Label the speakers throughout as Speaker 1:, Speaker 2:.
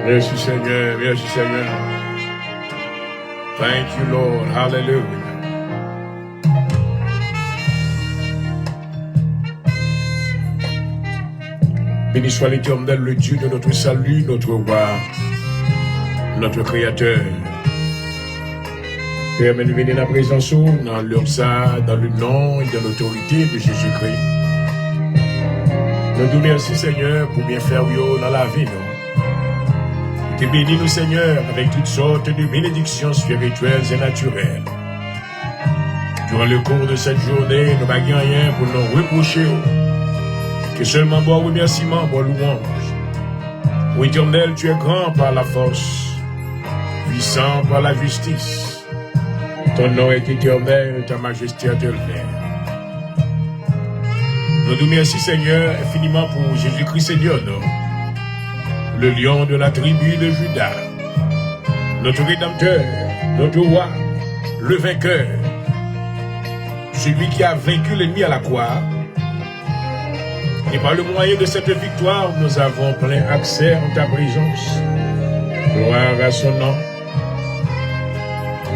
Speaker 1: Merci Seigneur, merci Seigneur. Thank you Lord, hallelujah. Béni soit l'Éternel, le Dieu de notre salut, notre roi, notre Créateur. Père, nous venons dans la présence, dans l'ursa, dans le nom et dans l'autorité de Jésus-Christ. Nous te remercions, Seigneur, pour bien faire dans la vie, nous. Tu bénis nous, Seigneur, avec toutes sortes de bénédictions spirituelles et naturelles. Durant le cours de cette journée, nous n'avons rien pour nous reprocher. Que seulement bon remerciement, bon louange. Oui, Éternel, tu es grand par la force, puissant par la justice. Ton nom est éternel, ta majesté est éternelle. Nous nous remercions, Seigneur, infiniment pour Jésus-Christ, Seigneur, nous. Le lion de la tribu de Juda, notre Rédempteur, notre roi, le vainqueur, celui qui a vaincu l'ennemi à la croix. Et par le moyen de cette victoire, nous avons plein accès en ta présence. Gloire à son nom.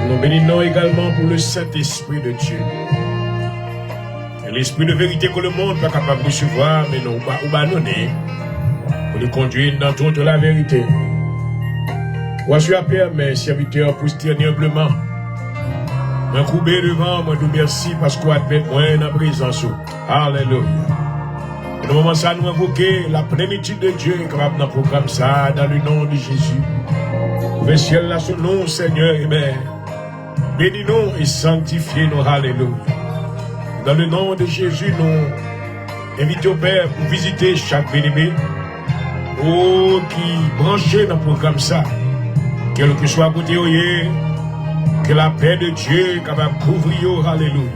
Speaker 1: Nous bénissons également pour le Saint-Esprit de Dieu. L'Esprit de vérité que le monde n'est pas capable de recevoir, mais nous va donner pour nous conduire dans toute la vérité. Voici à Père, mes serviteurs, pour se tenir humblement. Un coup devant, moi nous merci parce qu'on a fait moins dans la présence. Alléluia. Et au moment ça, nous invoquer la plénitude de Dieu capable dans programme ça, dans le nom de Jésus. Le ciel là, son nom, Seigneur, amen. Bénis-nous et sanctifiez-nous, alléluia. Dans le nom de Jésus, nous invitons au Père pour visiter chaque bien-aimé, qui branché dans le programme ça, quel que soit à côté, que la paix de Dieu est capable de couvrir, alléluia.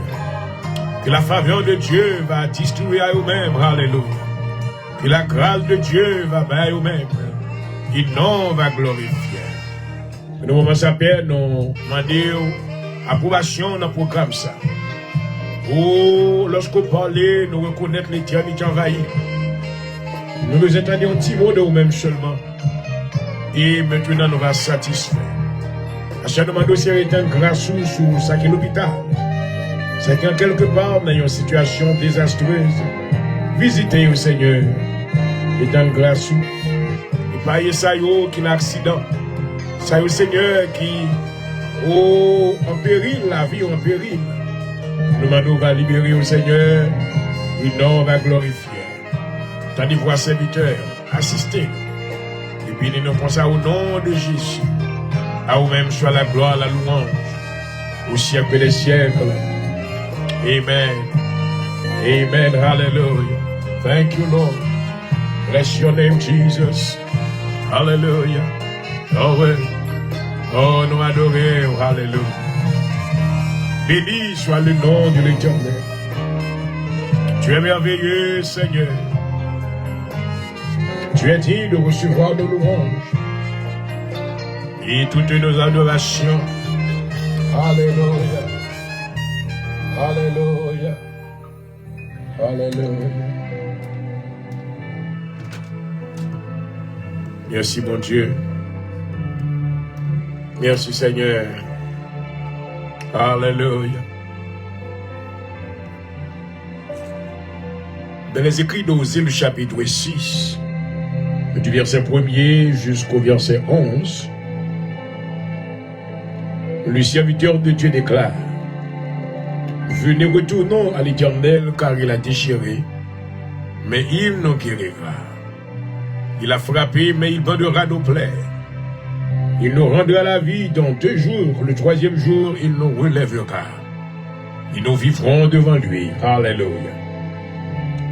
Speaker 1: Que la faveur de Dieu va distribuer à eux-mêmes, alléluia. Que la grâce de Dieu va à eux-mêmes, et non va glorifier. Nous moment ça, Père, nous demandons approbation dans le programme ça. Lorsqu'on parlait, nous reconnaître l'éternité envahie. Nous nous attendions un petit mot de nous-mêmes seulement. Et maintenant, nous va satisfaire. À chaque moment, dossier est un grâce sur ça qui est l'hôpital. C'est quand quelque part, dans une situation désastreuse, visitez au Seigneur. Et un grâce. Et pas ça qui est un accident. Ça y est, Seigneur, qui en péril, la vie en péril. Nous demandons va libérer au Seigneur, et non on va glorifier. Tandis que serviteurs, assistez-nous. Et puis nous pensons au nom de Jésus. À vous-même soit la gloire, la louange, au siècle des siècles. Amen. Amen. Hallelujah. Thank you, Lord. Bless your name, Jesus. Hallelujah. Oh, oui. Oh, nous adorons. Hallelujah. Béni soit le nom de l'Éternel. Tu es merveilleux, Seigneur. Tu es digne de recevoir nos louanges et toutes nos adorations. Alléluia. Alléluia. Alléluia. Merci, mon Dieu. Merci, Seigneur. Alléluia. Dans les écrits d'Osée, le chapitre 6, du verset 1er jusqu'au verset 11, le serviteur de Dieu déclare: venez, retournons à l'Éternel, car il a déchiré, mais il nous guérira. Il a frappé, mais il bandera nos plaies. Il nous rendra la vie dans 2 jours. Le 3e jour, il nous relèvera. Et nous vivrons devant lui. Alléluia.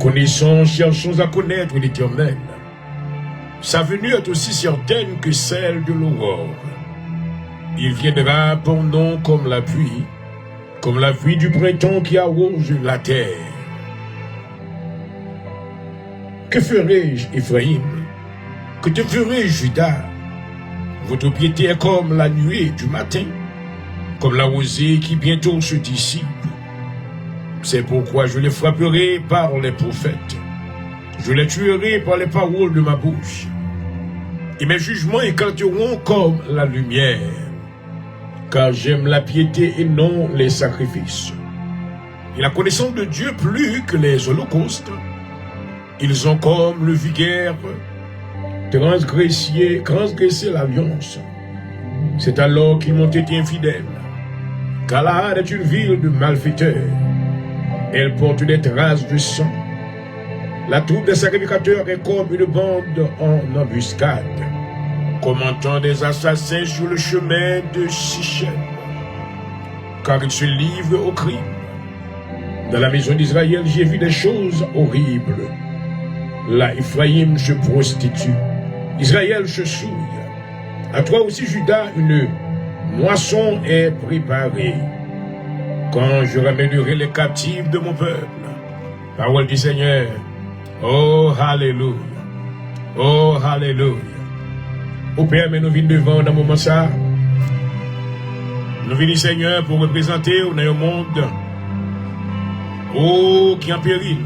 Speaker 1: Connaissons, cherchons à connaître l'Éternel. Sa venue est aussi certaine que celle de l'aurore. Il viendra pour nous comme la pluie du printemps qui arrose la terre. Que ferai-je, Ephraïm? Que te ferai-je, Juda? Votre piété est comme la nuée du matin, comme la rosée qui bientôt se dissipe. C'est pourquoi je les frapperai par les prophètes. Je les tuerai par les paroles de ma bouche. et mes jugements éclateront comme la lumière. Car j'aime la piété et non les sacrifices. Et la connaissance de Dieu plus que les holocaustes. Ils ont comme le vigueur transgressé l'alliance. C'est alors qu'ils m'ont été infidèles. Galahad est une ville de malfaiteurs. Elle porte des traces de sang. La troupe des sacrificateurs est comme une bande en embuscade, commentant des assassins sur le chemin de Sichem, car ils se livrent au crime. Dans la maison d'Israël, j'ai vu des choses horribles. Là, Ephraïm se prostitue, Israël se souille. À toi aussi, Judas, une moisson est préparée. Quand je ramènerai les captifs de mon peuple, parole du Seigneur. Oh, Alléluia. Oh, Alléluia. Au Père, mais nous venons devant dans un moment ça. Nous venons, Seigneur, pour représenter dans un monde qui est en péril.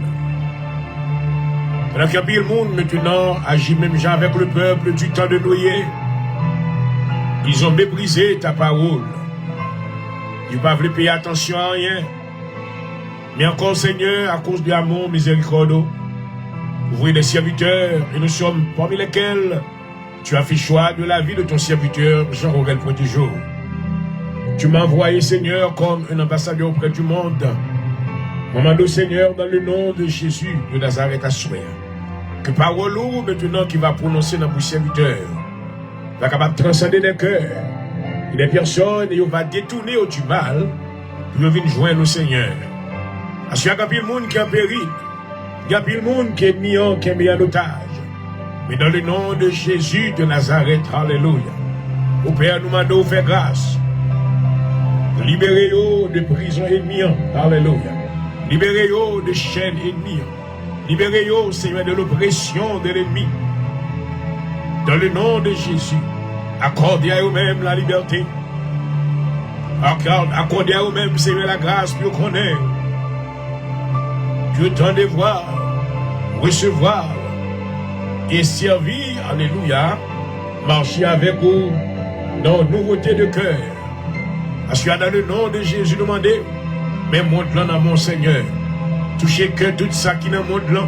Speaker 1: Pendant qu'il y a pire le monde maintenant, agit même déjà avec le peuple du temps de Noé. Ils ont méprisé ta parole. Ils ne pas voulu payer attention à rien. Mais encore, Seigneur, à cause de l'amour miséricorde, vous voyez des serviteurs, et nous sommes parmi lesquels tu as fait choix de la vie de ton serviteur Jean-Aurel Pointe-du-Jour. Tu m'as envoyé, Seigneur, comme un ambassadeur auprès du monde. Maman, Seigneur, dans le nom de Jésus de Nazareth à souhait, que parole maintenant qui va prononcer dans vos serviteurs va capable de transcender des cœurs et des personnes et on va détourner du mal pour venir joindre le Seigneur. Parce qu'il y a le monde qui est en péril, il y a le monde qui est mis en otage. Mais dans le nom de Jésus de Nazareth, alléluia, au Père, nous demandons de faire grâce. Libérez-vous de prison ennemie, alléluia. Libérez-vous de chaînes ennemies. Libérez-vous, Seigneur, de l'oppression de l'ennemi. Dans le nom de Jésus, accordez à vous-même la liberté. Accordez à vous-même, Seigneur, la grâce pour connaître. Dieu t'en de voir, recevoir et servir, alléluia, marcher avec vous dans nouveauté de cœur. Parce que dans le nom de Jésus, demandez, mais montre-le dans mon Seigneur. Touchez que tout ça qui est dans le monde là,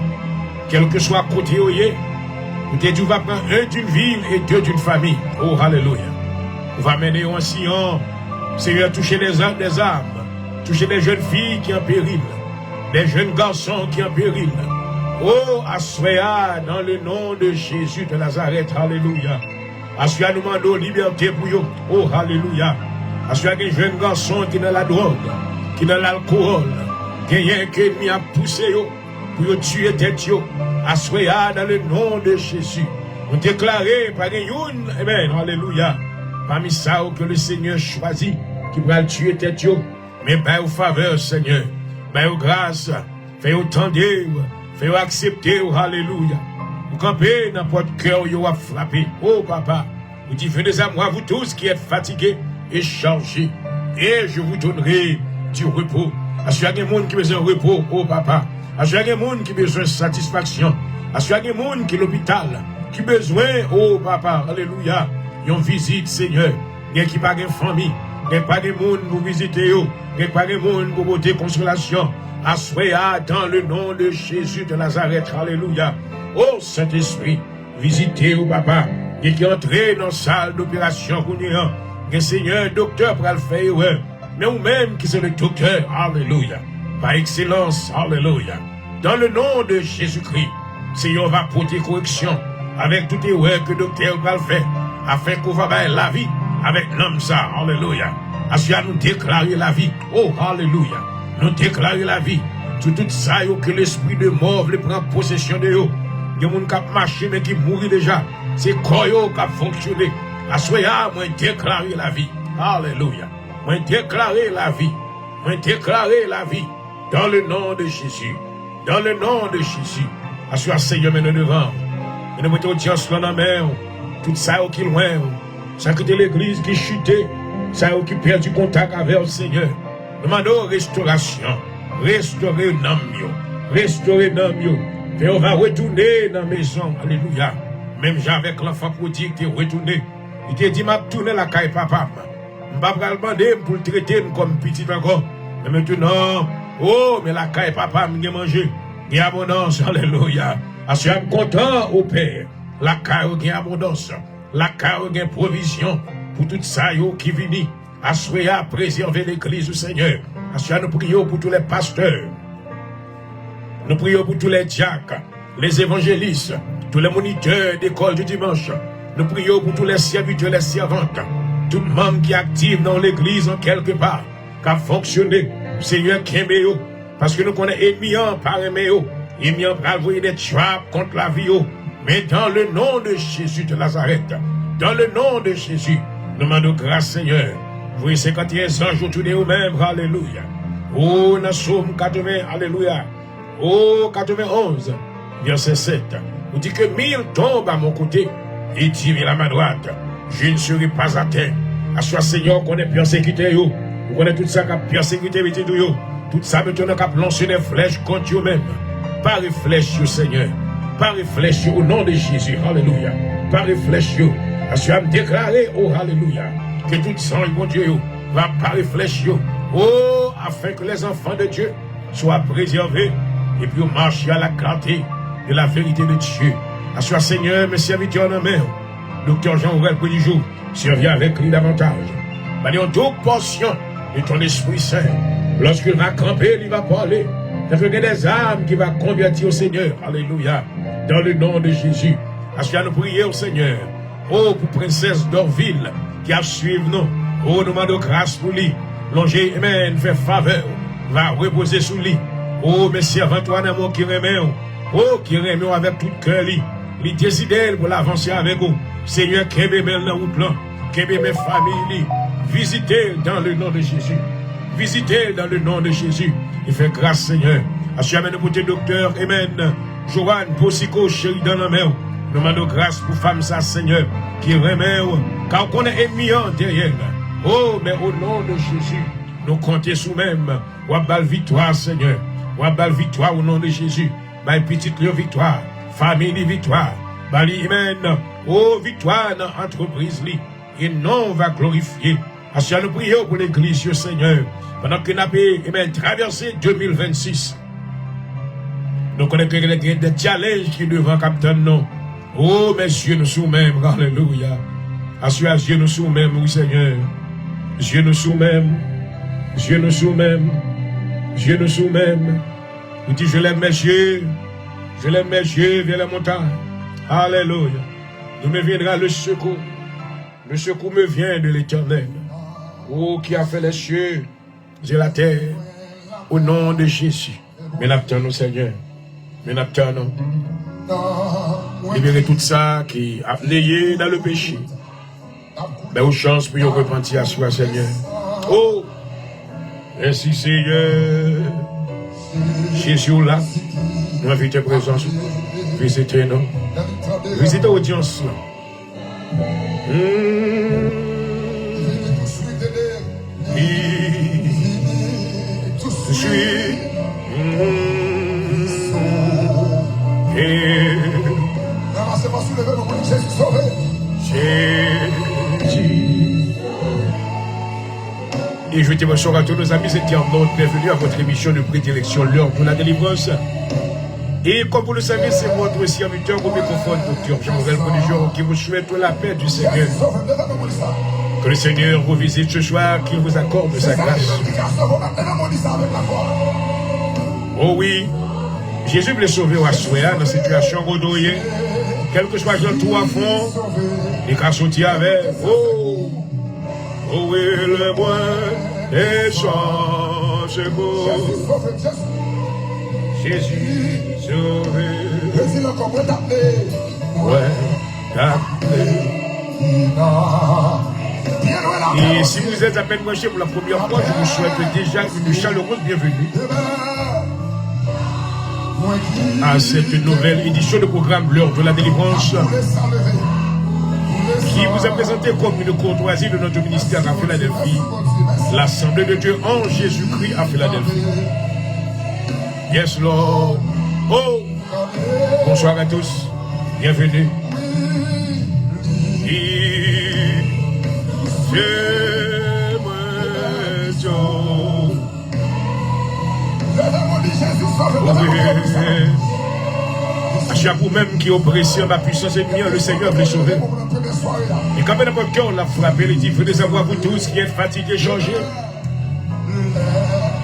Speaker 1: quel que soit côté où il est, tu vas prendre un d'une ville et deux d'une famille. Oh, alléluia. On va mener en Sion, Seigneur, toucher des âmes, toucher des jeunes filles qui sont en péril, des jeunes garçons qui sont en péril. Oh, assoya dans le nom de Jésus de Nazareth, alléluia. Assoya nous demandons liberté pour eux. Oh, alléluia. Assoya des jeunes garçons qui sont dans la drogue, qui sont dans l'alcool, qui ont qui a poussé pour tuer tête. Assoya dans le nom de Jésus. On déclarer par une, amen, alléluia. Parmi ça que le Seigneur choisit, qui va le tuer tête. Mais par vos faveurs, Seigneur, par vos grâces, faites entendre, faites accepter, alléluia. Vous campez dans votre cœur, vous avez frappé. Oh papa, vous dites, venez à moi, vous tous qui êtes fatigués et chargés, et je vous donnerai du repos. Parce qu'il y a des gens qui ont besoin de repos, oh papa. Parce qu'il y a des gens qui ont besoin de satisfaction. Parce qu'il y a des gens qui sont à l'hôpital, qui ont besoin, oh papa, alléluia, ils ont visite, Seigneur. Il y a qui pas de famille, il n'y a pas de monde pour visiter, il n'y a pas de monde pour porter consolation. Assoya dans le nom de Jésus de Nazareth, alléluia. Oh Saint-Esprit, visitez, oh papa, et qui entre dans la salle d'opération, le Seigneur, docteur, pour le faire, mais vous-même qui êtes le docteur, alléluia. Par excellence, alléluia. Dans le nom de Jésus-Christ, Seigneur va porter correction avec tout erreur que le docteur va le faire, afin qu'on va faire la vie avec l'homme ça, alléluia. Parce qu'il nous déclarer la vie, oh, alléluia. Nous déclarer la vie. Tout ça, que l'esprit de mort le prend possession de eux. Il y a des gens qui marchent mais qui mourent déjà. C'est quoi qui a fonctionné. Assoya, moi déclarer la vie. Alléluia. Moi déclarer la vie. Moi déclarer la vie. Dans le nom de Jésus. Dans le nom de Jésus. Assoya, Seigneur, maintenant devant. Et nous mettons audience dans la mer. Tout ça qui est loin. Ça qui est l'église qui chutait. Ça qui perd du contact avec le Seigneur. Demandons restauration. Restaurer l'âme. Restaurer l'âme. Et on va retourner dans la maison. Alléluia. Même avec l'enfant prodigue qui est retourné. Il t'a dit, m'a tourné la caille papa. M'a pas demander pour le traiter comme petit encore. Mais maintenant, oh, mais la caille papa m'a mangé. Il y a abondance, alléluia. Je suis content au Père. La caille il y a abondance. La caille il y a provision pour tout ça qui vient. Assoyez à préserver l'église du Seigneur. Assoyez nous prions pour tous les pasteurs. Nous prions pour tous les diacres, les évangélistes, tous les moniteurs d'école du dimanche. Nous prions pour tous les serviteurs et les servantes. Tout le monde qui est actif dans l'église en quelque part, qui a fonctionné. Seigneur, qui aime. Parce que nous connaissons ennemi par ennemi. Ennemi par envoyer des trappes contre la vie. Mais dans le nom de Jésus de Nazareth, dans le nom de Jésus, nous demandons grâce, Seigneur. Vous 51 anges autour de vous-même, alléluia. Oh, dans Somme 80, alléluia. Oh, 91, verset 7. Vous dites que 1000 tombent à mon côté et 10 000 à ma droite. Je ne serai pas atteint. À soi, Seigneur, qu'on est persécuté, vous connaissez tout ça qui a persécuté, tout ça, maintenant, qui a lancé des flèches contre vous-même. Par les flèches, Seigneur. Par les flèches, au nom de Jésus, alléluia. Par les flèches, à soi, me déclarer, oh, alléluia. Que tout sang, mon Dieu, va par les flèches, oh, afin que les enfants de Dieu soient préservés et puis marcher à la clarté de la vérité de Dieu. À soi, Seigneur, mes serviteurs en main, docteur Jean-Aurel Prédigeau, servir avec lui davantage. Manions toute portion de ton Esprit Saint. Lorsqu'il va camper, il va parler. Il y a des âmes qui va convertir au Seigneur. Alléluia. Dans le nom de Jésus. À soi, nous prions au Seigneur. Oh, pour princesse d'Orville, qui a suivi nous. Oh, nous demandons grâce pour lui. Longer, amen, fait faveur. Va reposer sous lui. Oh, mes servants, toi, d'amour qui remet. Oh, qui remet avec tout cœur, lui. Il décide pour l'avancer avec vous. Seigneur, qui est dans le plan. Qui est mes familles. Visitez dans le nom de Jésus. Visitez dans le nom de Jésus. Il fait grâce, Seigneur. À ce moment pour tes docteurs, amen. Joanne, Bosico, chérie dans la main. Nous demandons grâce pour femme, ça, Seigneur, qui remet. Car on est ennemi derrière. Oh, mais au nom de Jésus, nous comptons sous même. Ou à belle victoire, Seigneur. Ou à belle victoire au nom de Jésus. Ma petite victoire. Famille victoire. Bali, amen. Oh, victoire dans l'entreprise. Et non, on va glorifier. Parce que nous prions pour l'église, Seigneur. Pendant que nous avons traversé 2026. Nous connaissons que les des challenges qui devant captain non. Oh, messieurs, nous sommes-mêmes. Alléluia. Assure Dieu nous sommes-mêmes, oui, Seigneur. Dieu nous sommes-mêmes. Dieu nous sommes-mêmes. Dieu nous sommes-mêmes. Vous dites, je l'aime, messieurs. Je l'aime, messieurs, vers la montagne. Alléluia. D'où me viendra le secours. Le secours me vient de l'Éternel. Oh, qui a fait les cieux et la terre. Au nom de Jésus. Mais n'attendons, Seigneur. Mais n'attendons. Libérez tout ça qui a playé dans le péché. Mais aux chances pour y repentir à soi, Seigneur. Oh, merci, Seigneur. Jésus là, nous invitons présence. Visitez-nous. Visitez l'audience là. Je suis. Et je te bonjour à tous nos amis et internautes. Bienvenue à votre émission de prédilection, l'heure pour la délivrance. Et comme vous le savez, c'est votre serviteur au microphone, docteur Jean-Aurel Prédigeau, qui vous souhaite la paix du Seigneur. Que le Seigneur vous visite ce soir, qu'il vous accorde sa grâce. Oh oui, Jésus voulait sauver Wassoya dans la situation redouillée. Quel que soit le tout à fond, il a sauté avec. Oh, oh oui, le bois est sans secours. Jésus sauvé. Ouais, t'appelé. Et si vous êtes à peine branché pour la première fois, je vous souhaite déjà une chaleureuse bienvenue à cette nouvelle édition de programme L'heure de la délivrance qui vous a présenté comme une courtoisie de notre ministère à Philadelphie, l'Assemblée de Dieu en Jésus-Christ à Philadelphie. Yes, Lord. Oh, bonsoir à tous. Bienvenue. À vous-même qui oppressez en ma puissance ennemie, le Seigneur veut sauver. Et quand même votre cœur l'a frappé, il dit, vous devez savoir vous tous qui êtes fatigués, changés.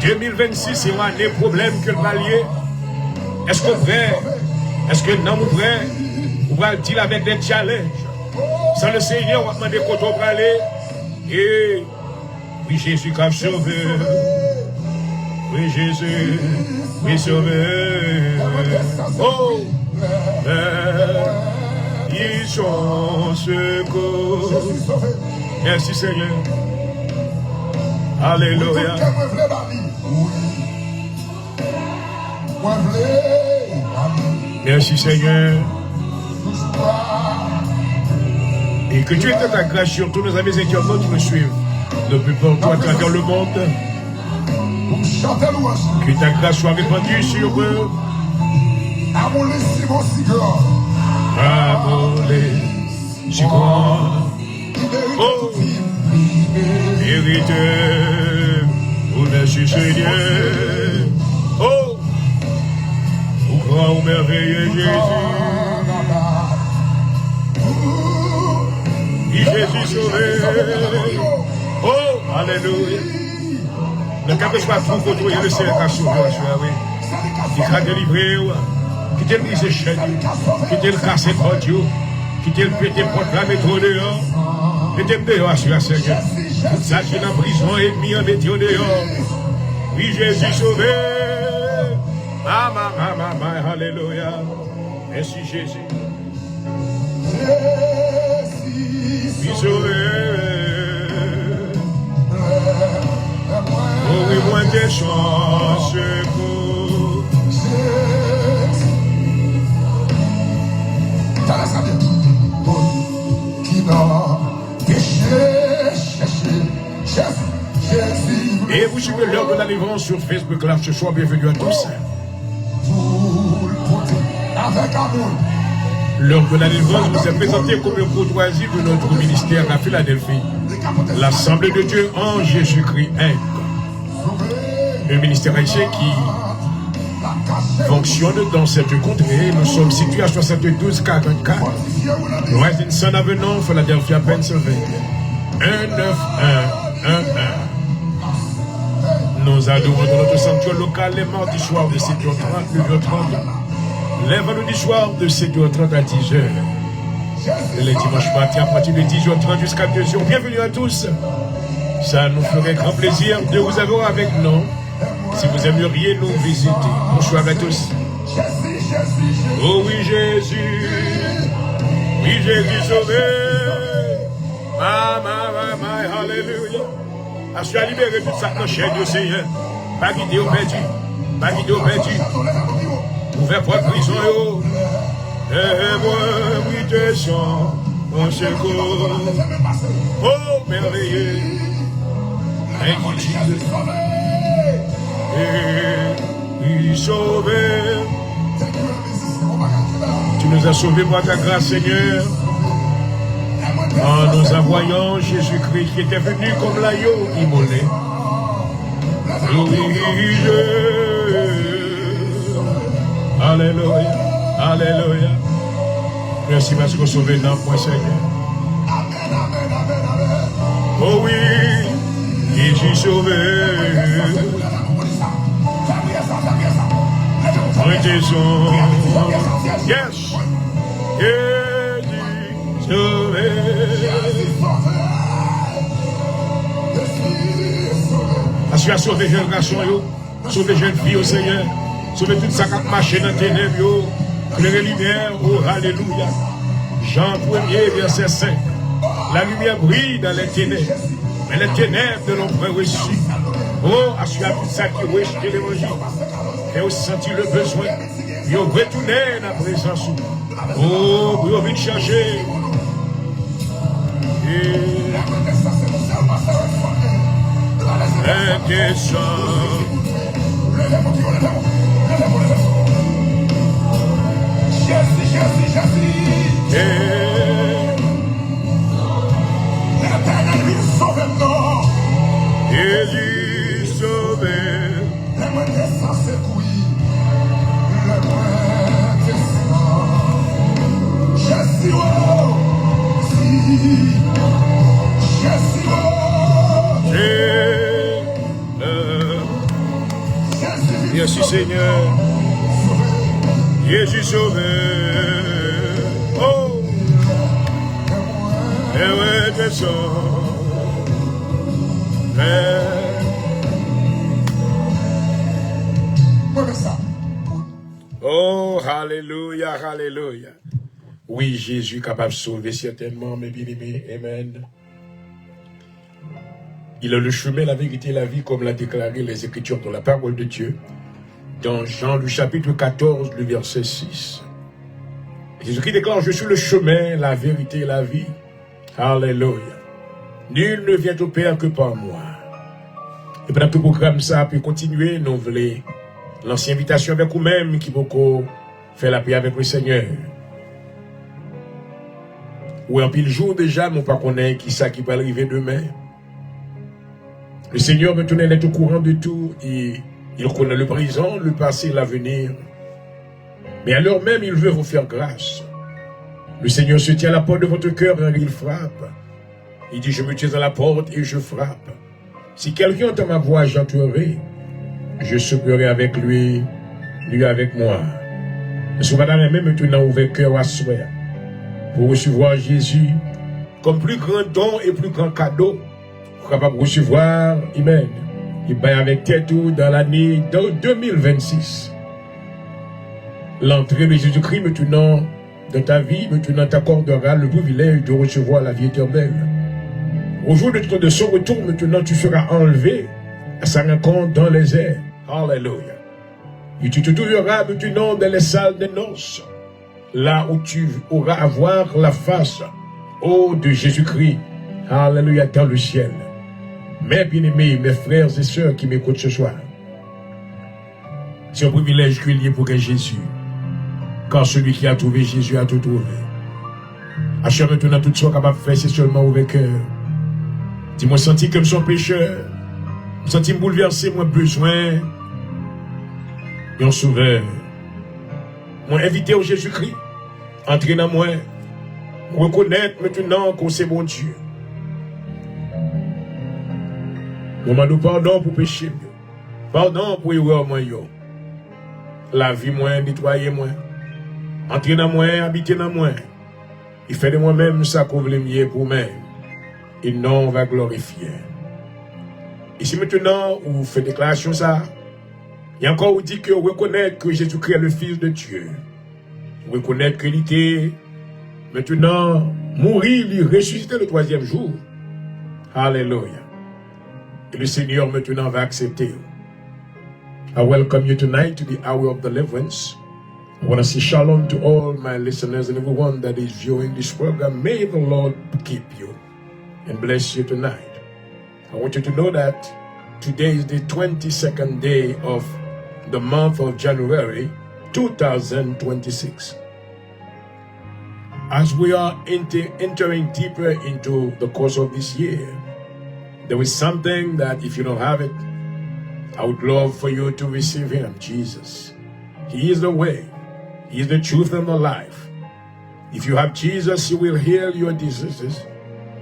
Speaker 1: 2026, c'est une année problème que le malier. Est-ce que vrai? Est-ce que non, vous vrai? Vous va dire avec des challenges. Sans le Seigneur, on va demander qu'on va aller. Et oui, Jésus qui a sauvé. Oui, Jésus, oui, sauvé. Oh, ils sont secours. Merci, Seigneur. Alléluia. Merci, Seigneur. Et que tu aies ta grâce sur tous nos amis étudiants qui me suivent depuis partout à travers le monde. Que ta grâce soit répandue sur eux. Amolé, si grand. Oh, vérité. Oh, merci Seigneur. Oh, au grand, au merveilleux Jésus. Jésus sauvé. Oh, alléluia. Ne capte pas trop contre le Seigneur qui a sauvé, qui a délivré, qui t'a brisé chaîne, qui t'a cassé porte, qui t'a pété porte la métro dehors, qui t'a dehors sur la Seigneur. Tout ça qui est en prison, ennemi en météo dehors. Oui, Jésus sauvé. Alléluia. Merci Jésus. Oui, sauvé. Oh oui, moins de chance pour et vous suivez l'heure de la délivrance sur Facebook Live ce soir. Bienvenue à tous. L'heure de la délivrance vous est présentée comme une courtoisie de notre ministère à Philadelphie. L'Assemblée de Dieu en Jésus-Christ Inc. Un ministère haïtien qui fonctionne dans cette contrée. Nous sommes situés à 7244 Rising Avenue, Philadelphia, Pennsylvania. 19111. Nous adorons dans notre sanctuaire local les mardis soirs de 7h30, 9h30. Les vendredis soirs de 7h30 à 10h. Et les dimanches matins à partir de 10h30 jusqu'à 2h. Bienvenue à tous. Ça nous ferait grand plaisir de vous avoir avec nous. Si vous aimeriez nous visiter. Bonsoir à tous. Oh oui, Jésus. Oui, Jésus sauvé. Alléluia. Je suis libéré de toute sa chaîne du Seigneur. Pas guidé au perdu. Pas guidé au perdu. Ouvert pour la prison. Et moi, oui, descends mon secours. Oh, merveilleux. Thank you, Jesus. Et sauvé. Tu nous as sauvés par ta grâce, Seigneur. En nous envoyant Jésus-Christ qui était venu comme l'agneau immolé. Oui, Alléluia. Alléluia. Merci parce que vous sauvez dans moi, Seigneur. Oh oui, Jésus sauvé. Yes. Jésus sauvé. Parce qu'il a sauvé jeune garçon, sauvé jeune fille au Seigneur, sauvé toute sa marché dans les ténèbres, claire lumière, oh alléluia. Jean 1er, verset 5. La lumière brille dans les ténèbres, mais les ténèbres de l'ombre reçu. Oh, à celui tout ça qui rejeté l'évangile, et aussi senti le besoin, il a retourné dans la présence. Oh, vous avez chercher. Seigneur. Jésus sauveur. Oh, et ouais, descends. Oh, alléluia, alléluia. Oui, Jésus est capable de sauver certainement, mes bien-aimés. Amen. Il est le chemin, la vérité et la vie, comme l'a déclaré les Écritures dans la parole de Dieu. Dans Jean, le chapitre 14, le verset 6. Jésus-Christ déclare, je suis le chemin, la vérité et la vie. Alléluia. Nul ne vient au Père que par moi. Et pendant que le programme ça peut continuer, nous voulons lancer invitation avec vous-même qui peut faire la paix avec le Seigneur. Ou en pile jour déjà, nous ne connaissons pas qui ça qui va arriver demain. Le Seigneur maintenant est au courant de tout et il connaît le présent, le passé, l'avenir. Mais alors même, il veut vous faire grâce. Le Seigneur se tient à la porte de votre cœur et il frappe. Il dit, je me tiens à la porte et je frappe. Si quelqu'un entend ma voix, j'entrerai. Je souperai avec lui, lui avec moi. Et ce matin, même maintenant, ouvert cœur à soi pour recevoir Jésus comme plus grand don et plus grand cadeau. Pour capable recevoir, amen. Il va avec tête dans l'année 2026. L'entrée de Jésus-Christ maintenant dans ta vie, maintenant t'accordera le privilège de recevoir la vie éternelle. Au jour de son retour, maintenant tu seras enlevé à sa rencontre dans les airs. Alléluia. Et tu te trouveras maintenant dans les salles des noces, là où tu auras à voir la face, de Jésus-Christ. Alléluia, dans le ciel. Mes bien-aimés, mes frères et sœurs qui m'écoutent ce soir, c'est un privilège qu'il y ait pour Jésus. Car celui qui a trouvé Jésus a tout trouvé. Achève maintenant tout ce qu'on est capable de faire, c'est seulement ouvert cœur. Dis-moi, senti comme son pécheur. Je senti me bouleverser, moi besoin d'un sauveur. Moi invité au Jésus-Christ. Entrer dans moi. Reconnaître maintenant que c'est mon Dieu. Moi demande pardon pour péché. Pardon pour erreur moi yo. La vie moi, nettoyer moi. Entrer dans moi, habiter dans moi. Il fait de moi-même ça qu'on veut mieux pour moi. Et non, on va glorifier. Et si maintenant, vous faites déclaration ça, il y a encore vous dit que reconnaître que Jésus-Christ est le Fils de Dieu. Reconnaître qu'il était maintenant mourir, il ressusciter le troisième jour. Alléluia. Et le Seigneur maintenant va accepter. I welcome you tonight to the hour of deliverance. I want to say shalom to all my listeners and everyone that is viewing this program. May the Lord keep you and bless you tonight. I want you to know that today is the 22nd day of the month of January 2026. As we are entering deeper into the course of this year, there is something that if you don't have it, I would love for you to receive Him, Jesus. He is the way. He is the truth and the life. If you have Jesus, He will heal your diseases.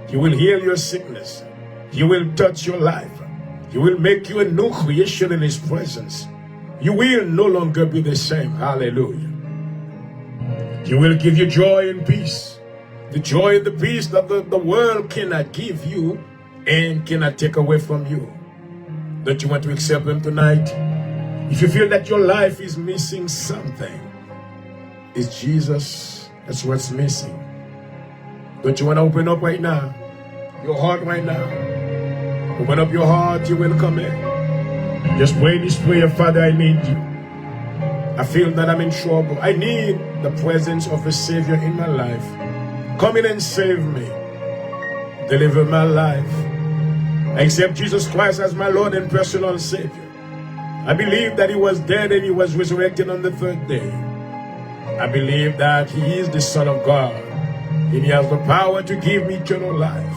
Speaker 1: He will heal your sickness. He will touch your life. He will make you a new creation in His presence. You will no longer be the same. Hallelujah. He will give you joy and peace. The joy and the peace that the world cannot give you and cannot take away from you. Don't you want to accept Him tonight? If you feel that your life is missing something, it's Jesus. That's what's missing. Don't you want to open up right now? Your heart right now. Open up your heart, you will come in. Just pray this prayer, Father, I need you. I feel that I'm in trouble. I need the presence of a Savior in my life. Come in and save me. Deliver my life. I accept Jesus Christ as my Lord and personal Savior. I believe that He was dead and He was resurrected on the third day. I believe that He is the Son of God and He has the power to give me eternal life.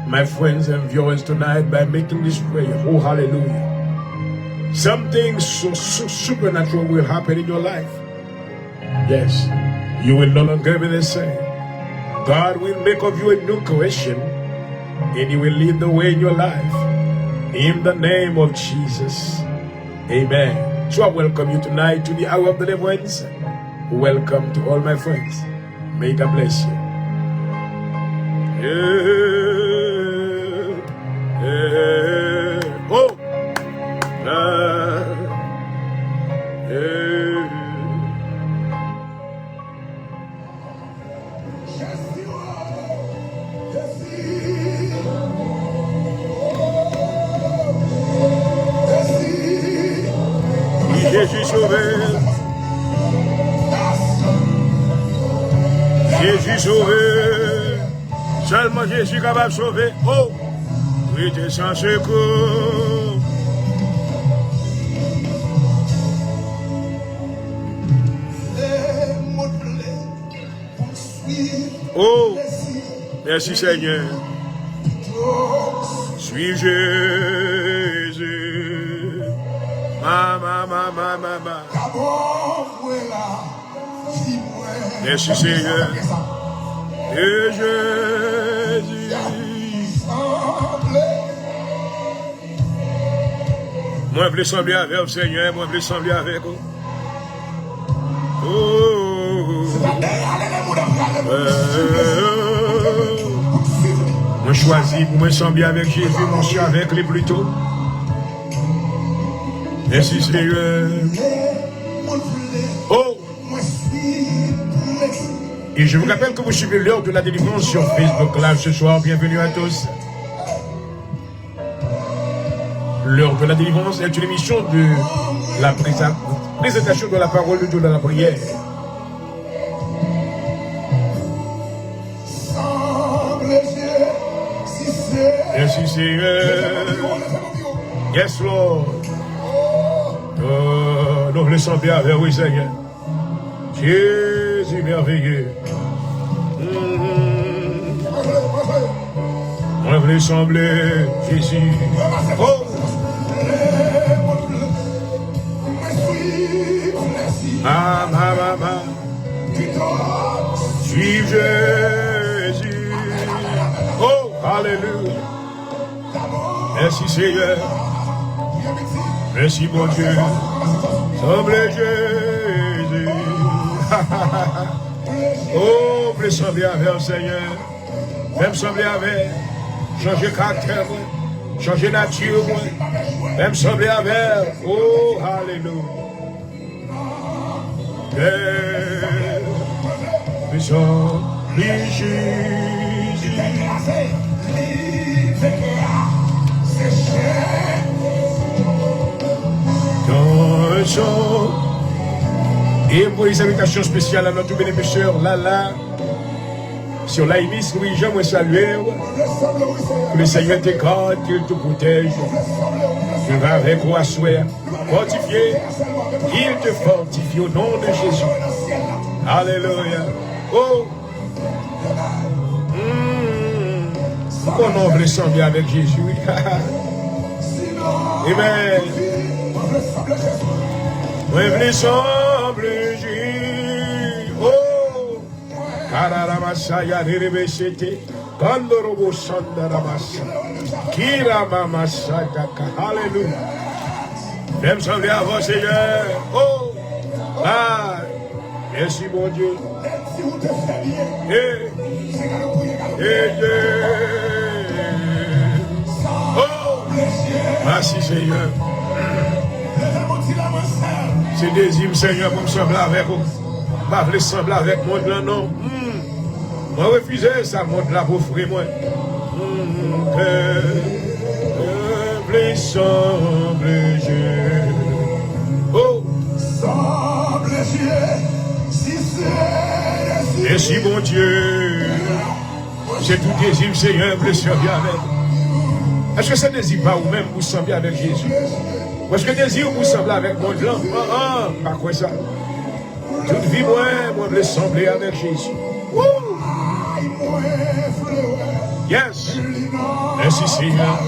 Speaker 1: My friends and viewers tonight, by making this prayer, oh hallelujah, something so supernatural will happen in your life. Yes, you will no longer be the same. God will make of you a new creation and He will lead the way in your life. In the name of Jesus, amen. So I welcome you tonight to the hour of deliverance. Welcome to all my friends. May God bless you. Oh. Jésus sauvé. Jésus sauvé. Seulement Jésus capable de sauver. Oh, oui, t'es sans secours. Oh, merci Seigneur. Suis Jésus. Mama. Merci Seigneur. Et Jésus. Moi, je veux sembler avec le Seigneur. Moi, je veux sembler avec vous. Moi, choisis pour me sembler avec Jésus. Moi, je suis avec lui plutôt. Merci Seigneur. Oh! Et je vous rappelle que vous suivez l'heure de la délivrance sur Facebook Live ce soir. Bienvenue à tous. L'heure de la délivrance est une émission de la présentation de la parole de Dieu dans la prière. Merci Seigneur. Yes Lord. Oh, nous voulons sembler avec oui Seigneur. Jésus merveilleux. Moi voulons sembler Jésus. Oh. Ma. Suive Jésus. Oh, alléluia. Merci Seigneur. Merci mon Dieu. Semblez Jésus. Oh, me sembler avec le Seigneur. Même sembler avec. Changer caractère, changer nature, même sembler avec. Oh, alléluia. Me sembler Jésus. Et pour les invitations spéciales à notre bénéficiaire Lala, sur l'Aïmis, oui, j'aimerais saluer. Que le Seigneur te garde, qu'il te protège. Il va avec toi à souhait. Fortifié, il te fortifie au nom de Jésus. Alléluia. Oh. Pourquoi on veut sembler avec Jésus? Amen. On veut sembler Jésus. Oh. Karamasaya Rebesete. Kandorobo Sandaramasa. Kiramamasataka. Alléluia. Même sembler avant Seigneur. Oh. Ah. Merci mon Dieu. Oh. Merci Seigneur. C'est désir Seigneur pour me sembler avec vous. Pas voulez sembler avec moi là non. Moi refuser ça monde là pour frère moi. Semble Jésus. Oh. Semble Jésus. Si c'est et si mon Dieu, c'est tout désir Seigneur pour servir avec. Est-ce que ça désire pas ou même pour sembler avec Jésus? Ou est-ce que désir pour sembler avec mon blanc? Pas quoi ça. Toute vie moi je veux sembler avec Jésus. Yes. Merci Seigneur.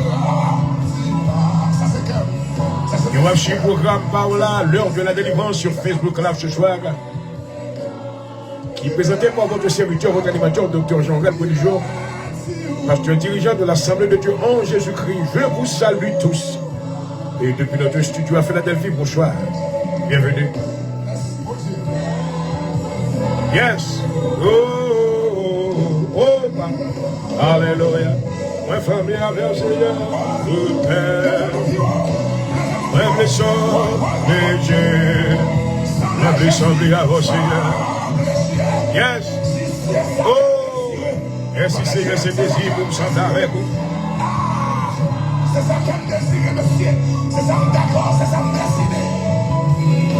Speaker 1: Nous avons un programme par là, l'heure de la délivrance sur Facebook Live ce soir, qui est présenté par votre serviteur, votre animateur, Dr. Jean-René Bodigeau, pasteur dirigeant de l'Assemblée de Dieu en Jésus-Christ. Je vous salue tous. Et depuis notre studio à Philadelphie, bonsoir. Bienvenue. Yes. Oh, Papa. Alléluia. Moi, famille avec le Seigneur, le Père. Moi, blessons les Dieu. Moi, blessons les avec Seigneur. Yes. Oh. Merci Seigneur, c'est désir pour me sentir avec vous.
Speaker 2: C'est ça qu'elle désire, monsieur. C'est ça me d'accord, c'est ça me décide.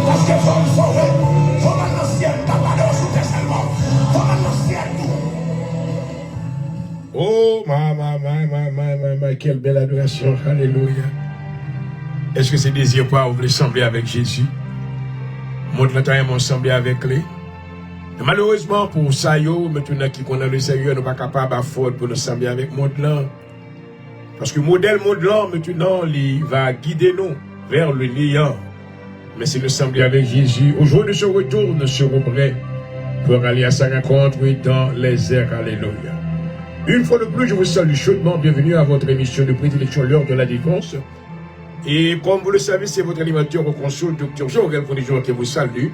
Speaker 2: Parce que faut me sauver. Faut m'en ancien, t'as pas de rajouter seulement. Faut m'en ancien tout.
Speaker 1: Oh, quelle belle adoration. Alléluia. Est-ce que c'est désir pour vous voulez sembler avec Jésus? Montre le temps et mon sembler avec lui. Et malheureusement, pour ça, maintenant qui connaît le Seigneur, nous ne sommes pas capables à faire pour nous sembler avec Monde-là. Parce que le modèle Monde-là, maintenant, il va guider nous vers le lion. Mais si nous semblons avec Jésus, aujourd'hui, nous se retourne, nous serons prêts pour aller à sa rencontre dans les airs. Alléluia. Une fois de plus, je vous salue chaudement. Bienvenue à votre émission de prédilection, l'heure de la défense. Et comme vous le savez, c'est votre animateur au consul, Dr. Jean-Aurel Fournigeon, qui vous salue.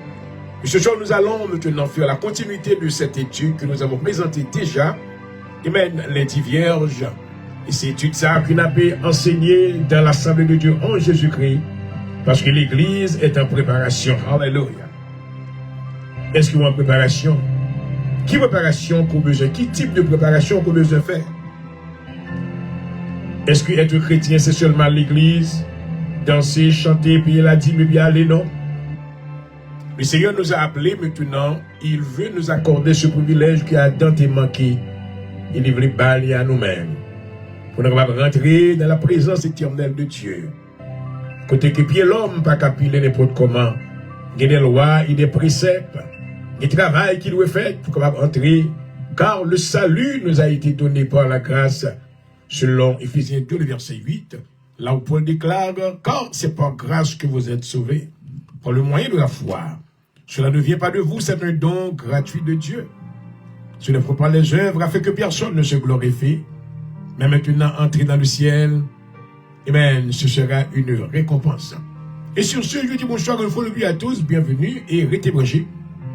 Speaker 1: Et ce soir, nous allons maintenant faire la continuité de cette étude que nous avons présentée déjà. Amen, lundi vierge. Et c'est étude ça qu'on a enseigné dans l'Assemblée de Dieu en Jésus-Christ. Parce que l'Église est en préparation. Alléluia. Est-ce qu'il y a une préparation? Qui préparation qu'on besoin? Qui type de préparation qu'on besoin faire? Est-ce que être chrétien, c'est seulement l'Église? Danser, chanter, payer la dîme et bien aller, non? Le Seigneur nous a appelés maintenant. Il veut nous accorder ce privilège qui a tant manqué. Il veut balayer à nous-mêmes. Pour nous rentrer dans la présence éternelle de Dieu. Côté que pied l'homme, pas capiler n'importe comment. Il y a des lois, il y a des préceptes, il y a des travail qu'il doit faire pour entrer. Car le salut nous a été donné par la grâce, selon Éphésiens 2, le verset 8. Là où Paul déclare, car c'est par grâce que vous êtes sauvés, par le moyen de la foi. Cela ne vient pas de vous, c'est un don gratuit de Dieu. Ce ne faut pas les œuvres afin que personne ne se glorifie. Mais maintenant, entrer dans le ciel, amen, ce sera une récompense. Et sur ce, je dis bonsoir une fois le plus à tous, bienvenue et restez branchés.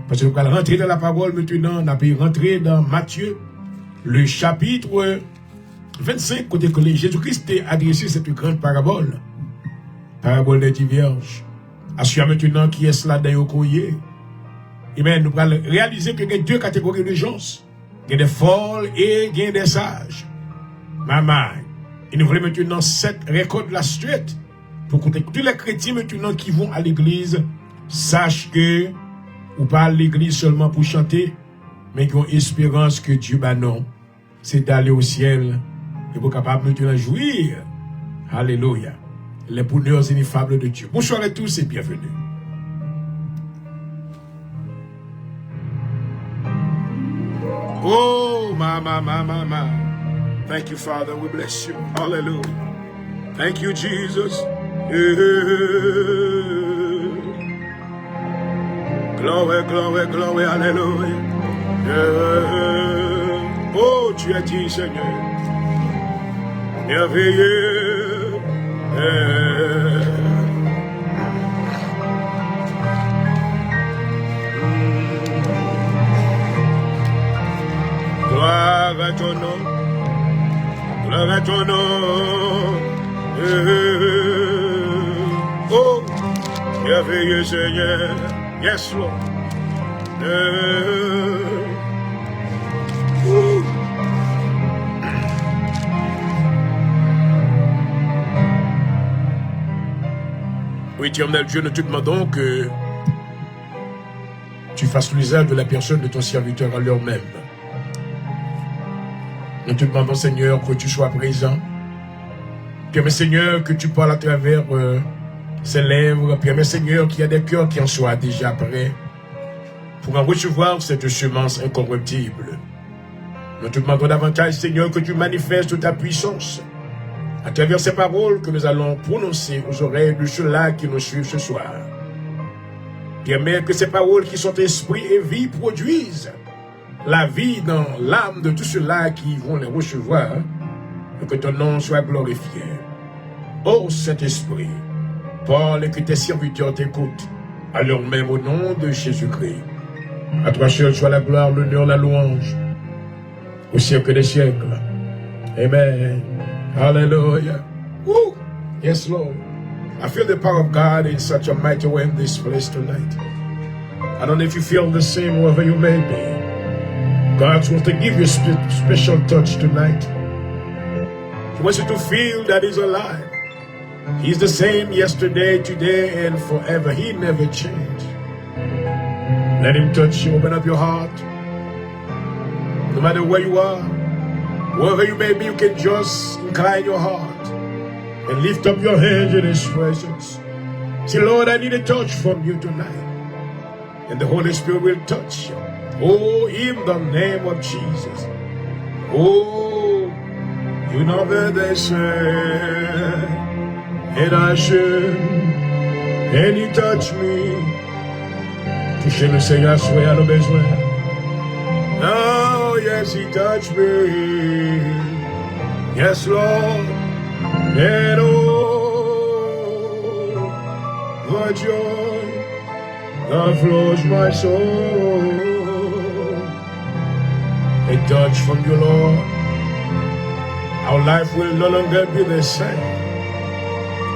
Speaker 1: Parce que nous allons rentrer dans la parole maintenant, on a pu rentrer dans Matthieu, le chapitre 25, côté que Jésus-Christ a adressé cette grande parabole. Parabole des dix vierges. Assure maintenant qui est cela dans le courrier. Amen, nous allons réaliser qu'il y a deux catégories de gens. Il y a des folles et il y a des sages. Maman, il nous voulait maintenant cette récolte la suite pour que tous les chrétiens maintenant qui vont à l'église sachent que ou pas à l'église seulement pour chanter, mais qui ont espérance que Dieu non, c'est d'aller au ciel et pour capable maintenant jouir. Alléluia. Les bonheurs ineffables de Dieu. Bonsoir à tous et bienvenue. Oh, mama. Thank you, Father. We bless you. Hallelujah. Thank you, Jesus. Glory. Hallelujah. Oh, tu as dit, Seigneur. Merveilleux. Gloire à ton nom. Gloire à ton nom. Oh, merveilleux Seigneur. Yes, Lord. Oui, éternel Dieu, nous te demandons que tu fasses l'usage de la personne de ton serviteur à l'heure même. Nous te demandons, Seigneur, que tu sois présent. Permets, Seigneur, que tu parles à travers ses lèvres. Permets, Seigneur, qu'il y a des cœurs qui en soient déjà prêts pour en recevoir cette semence incorruptible. Nous te demandons davantage, Seigneur, que tu manifestes ta puissance à travers ces paroles que nous allons prononcer aux oreilles de ceux-là qui nous suivent ce soir. Permets que ces paroles qui sont esprit et vie produisent la vie dans l'âme de tous ceux-là qui vont les recevoir, et que ton nom soit glorifié. Ô Saint-Esprit, parle et que tes serviteurs t'écoutent. Alors même au nom de Jésus-Christ. À toi seul soit la gloire, l'honneur, la louange, au siècle des siècles. Amen. Hallelujah. Woo. Yes, Lord. I feel the power of God in such a mighty way in this place tonight. I don't know if you feel the same wherever you may be. God wants to give you a special touch tonight. He wants you to feel that He's alive. He's the same yesterday, today, and forever. He never changed. Let Him touch you. Open up your heart. No matter where you are, wherever you may be, you can just incline your heart and lift up your hands in His presence. Say, Lord, I need a touch from you tonight. And the Holy Spirit will touch you. Oh, in the name of Jesus. Oh, you know that they say, and I should, and He touch me. Touchez le Seigneur, soyez à nos besoins. Oh, yes, He touched me. Yes, Lord. And oh, the joy that flows my soul. A touch from you, Lord. Our life will no longer be the same.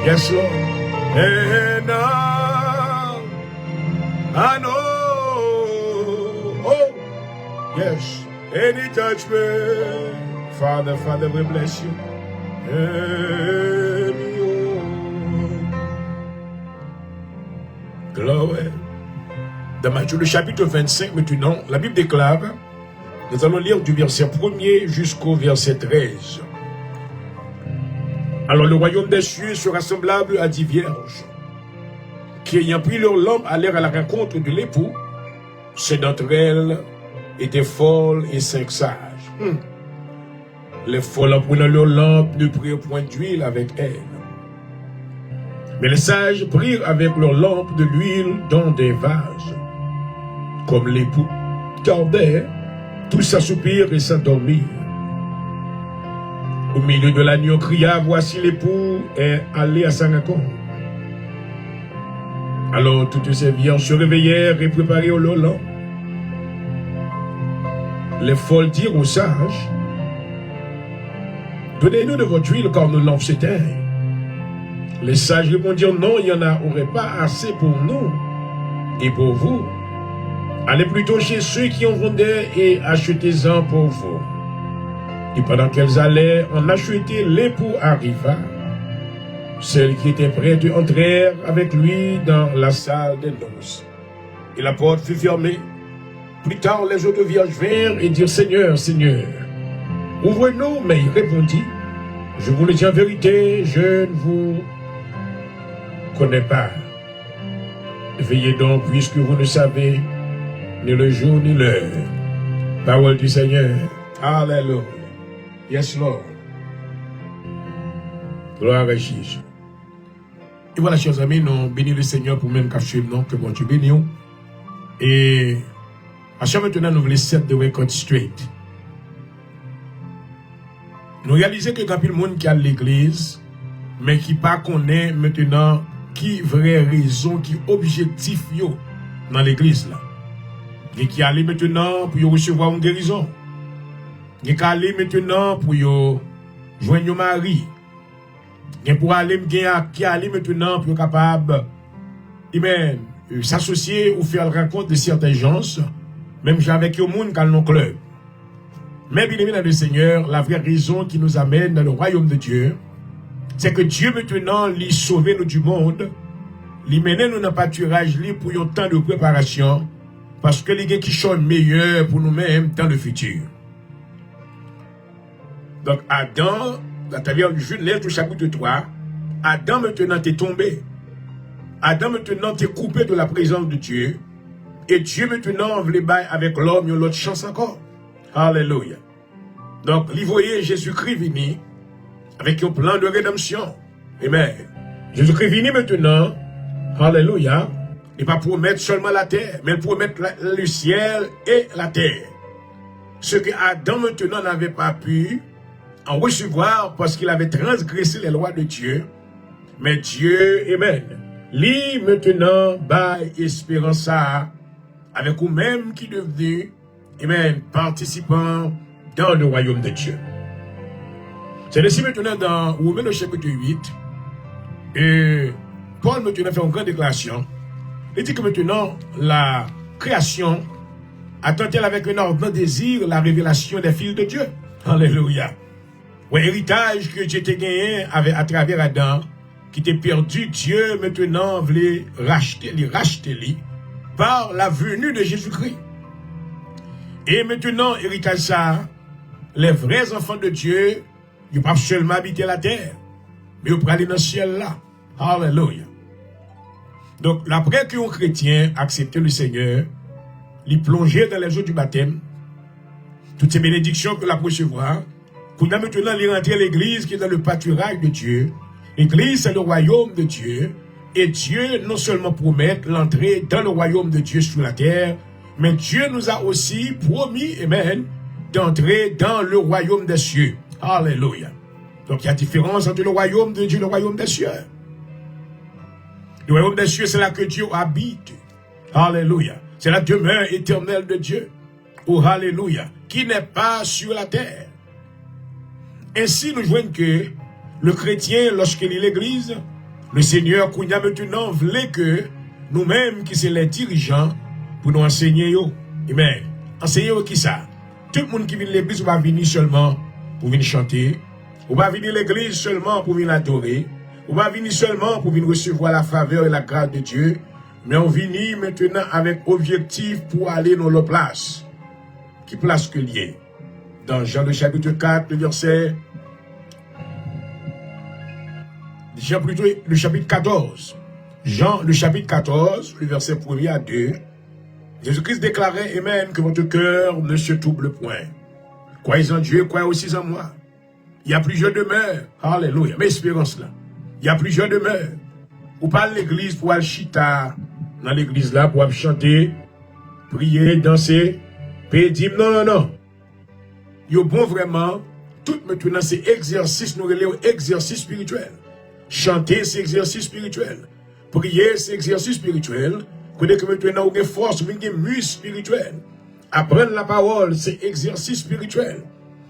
Speaker 1: Yes, Lord. And now I know. Oh, yes. And He touched me. Father, we bless you. And you. Glory. Dans Matthieu, le chapitre 25, maintenant, la Bible déclare, nous allons lire du verset 1er jusqu'au verset 13. Alors le royaume des cieux sera semblable à 10 vierges qui, ayant pris leur lampe, allèrent à la rencontre de l'époux. 7 d'entre elles étaient folles et 5 sages. Les folles, en prenant leur lampe, ne prirent point d'huile avec elles. Mais les sages prirent avec leur lampe de l'huile dans des vases. Comme l'époux tardait, tous s'assoupirent et s'endormirent. Au milieu de la nuit, on cria, voici l'époux est allé à sa rencontre. Alors toutes ces vierges se réveillèrent et préparèrent leur lampe. Les folles dirent aux sages, donnez-nous de votre huile car nos lampes s'éteignent. Les sages répondirent, non, il n'y en aurait pas assez pour nous et pour vous. Allez plutôt chez ceux qui en vendaient et achetez-en pour vous. Et pendant qu'elles allaient en acheter, l'époux arriva. Celles qui étaient prêtes entrèrent avec lui dans la salle des noces. Et la porte fut fermée. Plus tard, les autres vierges vinrent et dirent, Seigneur, Seigneur, ouvre-nous. Mais il répondit, je vous le dis en vérité, je ne vous connais pas. Veillez donc, puisque vous ne savez ni le jour ni l'heure. Parole du Seigneur. Alléluia. Yes, Lord. Gloire à Jésus. Et voilà, chers amis, nous bénissons le Seigneur pour même qu'à suivre, non, que bon Dieu bénisse. Et à chaque maintenant, nous voulons set the record straight. Nous réalisons que il y a plus de monde qui a l'église, mais qui pas connaît maintenant qui vraie raison, qui objectif yo dans l'église là. Et qui allait maintenant pour recevoir une guérison. Et qui allait maintenant pour joindre un mari. Et pour aller qui allait maintenant pour capable s'associer ou faire la rencontre de certains gens, même avec le monde dans nos clubs. Mais bien aimé dans le Seigneur, la vraie raison qui nous amène dans le royaume de Dieu, c'est que Dieu maintenant lui sauver nous du monde, lui mener nous dans le pâturage pour un temps de préparation, parce que les gens qui sont meilleurs pour nous-mêmes dans le futur. Donc Adam, à travers Genèse au chapitre 3, Adam maintenant est tombé. Adam maintenant est coupé de la présence de Dieu. Et Dieu maintenant voulait bailler avec l'homme une autre chance encore. Alléluia. Donc, il voyait Jésus-Christ venir avec un plan de rédemption. Amen. Jésus-Christ venir maintenant. Alléluia. Et pas pour mettre seulement la terre, mais pour mettre le ciel et la terre. Ce que Adam maintenant n'avait pas pu en recevoir parce qu'il avait transgressé les lois de Dieu. Mais Dieu, amen, Lui, maintenant, bah, espérance ça, avec vous-même qui devenu, amen, participant dans le royaume de Dieu. C'est ainsi maintenant dans Romains au chapitre 8, et Paul maintenant fait une grande déclaration. Il dit que maintenant, la création attend-elle avec un ardent désir la révélation des fils de Dieu. Alléluia. Ouais, héritage que Dieu t'a gagné à travers Adam, qui t'est perdu, Dieu maintenant voulait racheter par la venue de Jésus-Christ. Et maintenant, héritage ça, les vrais enfants de Dieu, ils ne peuvent pas seulement habiter la terre, mais ils peuvent aller dans le ciel là. Alléluia. Donc, après qu'un chrétien accepte le Seigneur, il plonge dans les eaux du baptême, toutes ces bénédictions que l'on recevoir, pour nous maintenant aller rentrer à l'église qui est dans le pâturage de Dieu. L'église, c'est le royaume de Dieu. Et Dieu non seulement promet l'entrée dans le royaume de Dieu sur la terre, mais Dieu nous a aussi promis, amen, d'entrer dans le royaume des cieux. Alléluia. Donc il y a différence entre le royaume de Dieu et le royaume des cieux. Le royaume des cieux, c'est là que Dieu habite. Alléluia. C'est la demeure éternelle de Dieu. Oh, alléluia. Qui n'est pas sur la terre. Ainsi, nous voyons que le chrétien, lorsqu'il lit l'église, le Seigneur, qu'on a maintenant, voulait que nous-mêmes, qui sommes les dirigeants, pour nous enseigner. Amen. Enseigner qui ça? Tout le monde qui vient à l'église va venir seulement pour venir chanter. On va venir à l'église seulement pour venir adorer. On va venir seulement pour venir recevoir la faveur et la grâce de Dieu. Mais on vient maintenant avec objectif pour aller dans leur place. Qui place que lié? Dans Jean le chapitre 4, le verset... Jean plutôt le chapitre 14. Jean le chapitre 14, le verset 1er à 2. Jésus-Christ déclarait, amen, que votre cœur ne se trouble point. Croyez en Dieu, croyez aussi en moi. Il y a plusieurs demeures. Alléluia. Mais espérance là. Il y a plusieurs demeures. Ou pas l'église pour aller chita. Dans l'église là, pour aller chanter, prier, danser, pédir. Non. Il y a bon vraiment, tout maintenant c'est exercice, nous relèvons exercice spirituel. Chanter, c'est exercice spirituel. Prier, c'est exercice spirituel. Connaître que maintenant, on a force, on a muscle spirituel. Apprendre la parole, c'est exercice spirituel.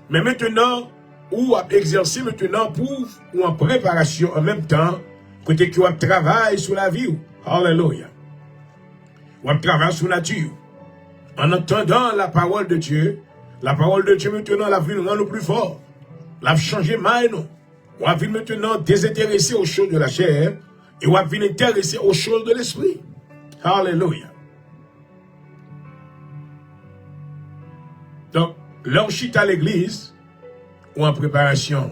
Speaker 1: Mais maintenant, ou à exercer maintenant pour ou en préparation en même temps, côté que on travaille sur la vie. Alléluia. On travaille sur la nature. En entendant la parole de Dieu maintenant, la vie nous rend le plus fort. La changer mal, non. On va venir maintenant désintéresser aux choses de la chair et on va venir intéresser aux choses de l'esprit. Alléluia. Donc, l'enchite à l'église ou en préparation,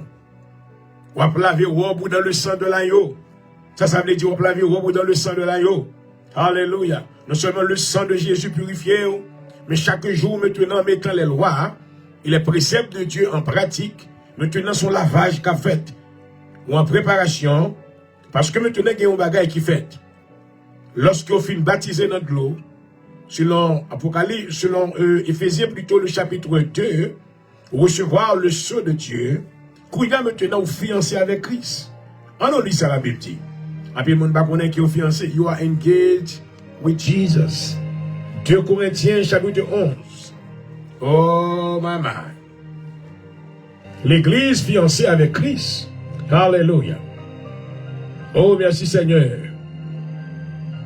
Speaker 1: on va laver robe dans le sang de l'agneau. Ça veut dire on va laver robe dans le sang de l'agneau. Alléluia. Non seulement le sang de Jésus purifié, mais chaque jour maintenant mettant les lois et les préceptes de Dieu en pratique. Maintenant, son lavage qu'a fait, ou en préparation, parce que maintenant, il y a un bagage qui fait. Lorsqu'on finit baptiser dans de l'eau, selon Apocalypse, selon Éphésiens plutôt, le chapitre 2, recevoir le sceau de Dieu, qu'il y a maintenant fiancé avec Christ. On lit ça la Bible dit. Après, le monde qui est fiancé, you are engaged with Jesus. 2 Corinthiens, chapitre 11. Oh, maman. L'église fiancée avec Christ. Alléluia. Oh, merci Seigneur.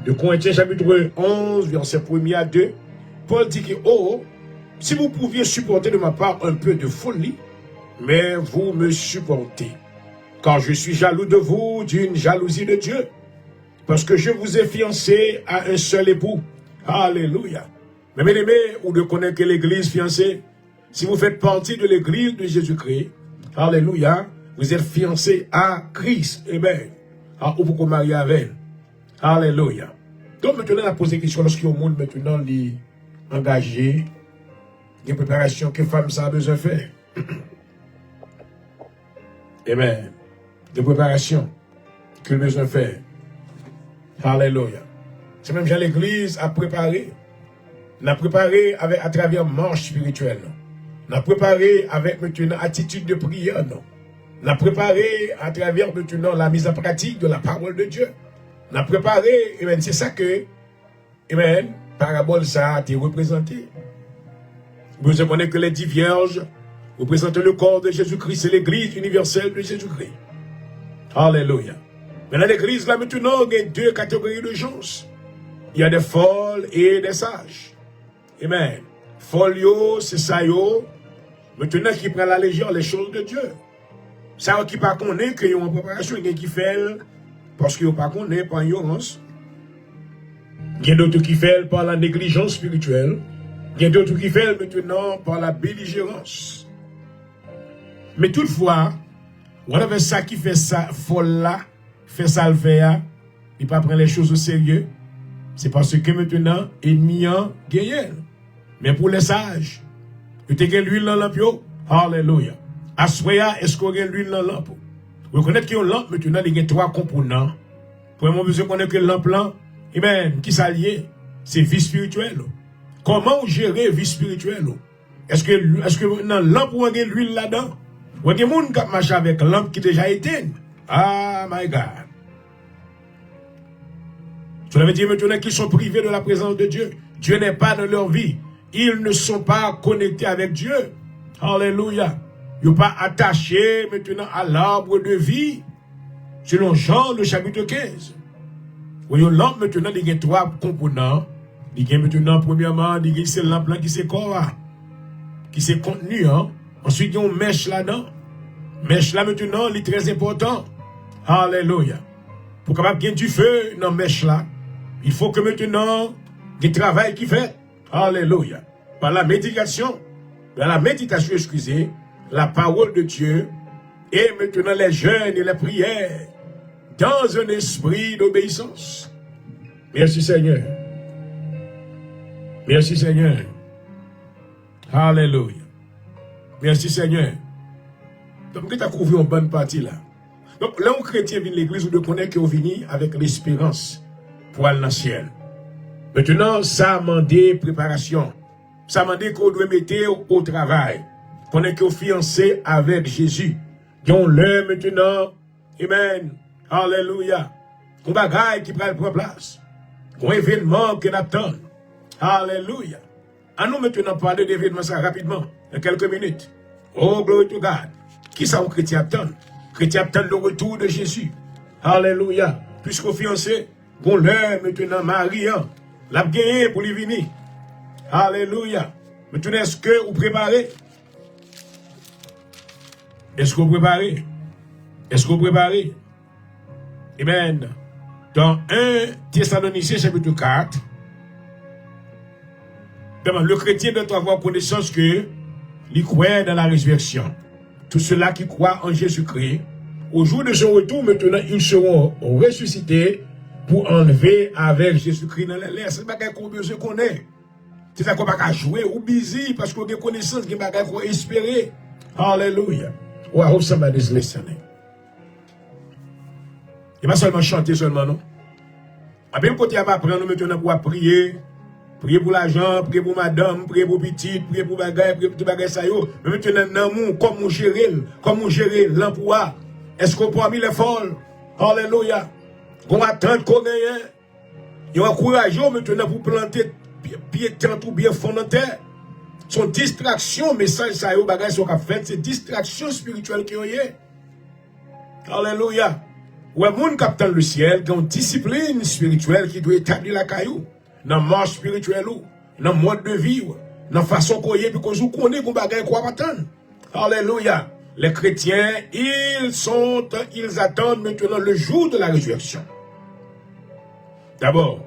Speaker 1: 2 Corinthiens chapitre 11, verset 1er à 2. Paul dit que, oh, si vous pouviez supporter de ma part un peu de folie, mais vous me supportez. Car je suis jaloux de vous d'une jalousie de Dieu. Parce que je vous ai fiancé à un seul époux. Alléluia. Mais bien aimé, ou de connaître que l'église fiancée, si vous faites partie de l'église de Jésus-Christ, alléluia, vous êtes fiancés à Christ. Amen. Ou pour marier avec. Alléluia. Donc maintenant, on a posé la question lorsqu'il y a un monde maintenant engagé, des préparations que femme ça a besoin de faire. Amen. Des préparations que besoin de faire. Alléluia. C'est même genre l'église a préparé. On a préparé à travers marche spirituelle. On a préparé avec maintenant attitude de prière. On a préparé à travers maintenant la mise en pratique de la parole de Dieu. On a préparé, amen, c'est ça que, amen, parabole ça a été représenté. Vous savez que les 10 vierges représentent le corps de Jésus-Christ, c'est l'église universelle de Jésus-Christ. Alléluia. Mais dans l'église, là, maintenant, il y a 2 catégories de gens. Il y a des folles et des sages. Amen. Folio, c'est ça, yo. Maintenant, qui prend la légère les choses de Dieu. Ça, qui pas connaît qu'il y a une préparation, il y a qui fait, parce qu'il n'y a pas connaît par ignorance. Il y a d'autres qui fait par la négligence spirituelle. Il y a d'autres qui fait maintenant par la belligérance. Mais toutefois, on avait ça qui fait ça, folle là, fait ça le faire, il pas prendre les choses au sérieux. C'est parce que maintenant, ennemi a gagné. Mais pour les sages, vous avez l'huile dans la lampe. Alléluia. Assoya, est-ce qu'on a l'huile dans la lampe? Vous connaissez qu'il y a une lampe maintenant, il y a 3 composants. Pour moi, vous connaissez que lampe là, amen, qui s'allie, c'est vie spirituelle. Comment gérer vie spirituelle? Est-ce que dans la lampe, vous avez l'huile là-dedans? Vous avez des gens qui marchent avec la lampe qui déjà éteinte. Ah, my God. Cela veut dire maintenant qu'ils sont privés de la présence de Dieu. Dieu n'est pas dans leur vie. Ils ne sont pas connectés avec Dieu. Alléluia. Ils ne sont pas attachés maintenant à l'arbre de vie. Selon Jean, le chapitre 15. Voyons, lampe maintenant, il y a 3 composants. Il y a maintenant, premièrement, il y a cette lampe-là qui s'est corps, qui s'est contenu. Hein? Ensuite, il y a une mèche là-dedans. Mèche là maintenant, il est très important. Alléluia. Pour capable gagner du feu dans la mèche là, il faut que maintenant, il y ait travail qui fait. Alléluia. Par la méditation, excusez, la parole de Dieu, et maintenant les jeûnes et les prières, dans un esprit d'obéissance. Merci Seigneur. Merci Seigneur. Alléluia. Merci Seigneur. Donc, tu as couvert une bonne partie là. Donc, là où chrétien vient l'église, vous connaissez qu'il vient avec l'espérance pour aller dans le ciel. Maintenant, ça a demandé préparation. Ça a demandé qu'on doit mettre au travail. Qu'on est fiancé avec Jésus. Qu'on l'heure maintenant. Amen. Alléluia. Qu'on bagaille qui prend place. Qu'on événement qu'on attend. Alléluia. À nous maintenant parler d'événements ça rapidement, en quelques minutes. Oh, glory to God. Qui ça, un chrétien attend? Chrétien attend le retour de Jésus. Alléluia. Puisqu'au fiancé, bon l'heure maintenant, Marie, hein, l'a gagné pour lui venir. Alléluia. Maintenant, est-ce que vous préparez? Est-ce que vous préparez? Est-ce que vous préparez? Amen. Dans 1 Thessaloniciens chapitre 4, le chrétien doit avoir connaissance que il croit dans la résurrection. Tous ceux-là qui croient en Jésus-Christ, au jour de son retour, maintenant, ils seront ressuscités pour enlever avec Jésus-Christ dans les airs. C'est pas qu'on besoin qu'on ait. C'est ça qu'on va pas jouer ou busy parce qu'on a connaissance qu'on va espérer. Hallelujah. Oh, I hope somebody's listening. Il va seulement chanter seulement, non? À bien côté, on va prendre maintenant pour prier. Priez pour l'argent, priez pour madame, priez pour petite, priez pour bagaille, priez pour tout bagaille ça yo. Mais maintenant, comme on gère l'emploi. Est-ce qu'on parmi les folles? Alléluia. Qu'on attend qu'on gagne. Il encourage maintenant pour planter pied tant ou bien fond dans terre. Son distraction, message ça yo bagaille sont fait, c'est distraction spirituelle qui y est. Alléluia. Ouais, moun captant le ciel, qui ont une discipline spirituelle qui doit établir la caillou. Dans la marche spirituelle, dans le mode de vie, dans la façon qu'on y est, puis qu'on connaît qu'on bagaille quoi attendre. Alléluia. Les chrétiens, ils attendent maintenant le jour de la résurrection. D'abord,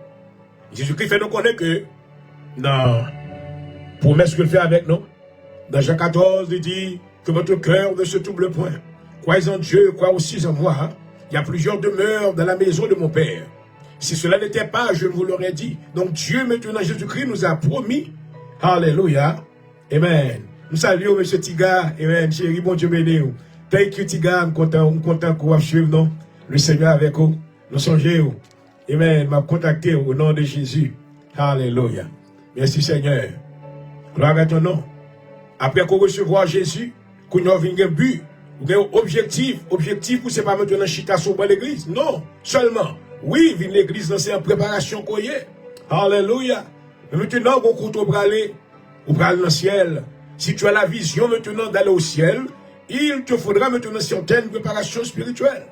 Speaker 1: Jésus-Christ fait nous connaître que dans la promesse qu'il fait avec nous, dans Jean 14, il dit que votre cœur ne se trouble point. Croyez en Dieu, croyez aussi en moi. Hein? Il y a plusieurs demeures dans la maison de mon Père. Si cela n'était pas, je vous l'aurais dit. Donc Dieu, maintenant, Jésus-Christ nous a promis. Alléluia. Amen. Nous saluons M. Tiga. Amen. Chérie, bon Dieu béni. Thank you, Tiga. Je suis content qu'on va suivre, non? Le Seigneur avec vous. Nous songeons. Amen. M'a contacté au nom de Jésus. Alléluia. Merci, Seigneur. Gloire à ton nom. Après qu'on recevoir Jésus, qu'on a un but, un objectif. Objectif, c'est pas maintenant chita sur l'église. Non. Seulement. Oui, vin l'église c'est en préparation qu'on y est. Alléluia. Mais maintenant, on compte pour aller dans le ciel. Si tu as la vision maintenant d'aller au ciel, il te faudra maintenant certaines préparations spirituelles.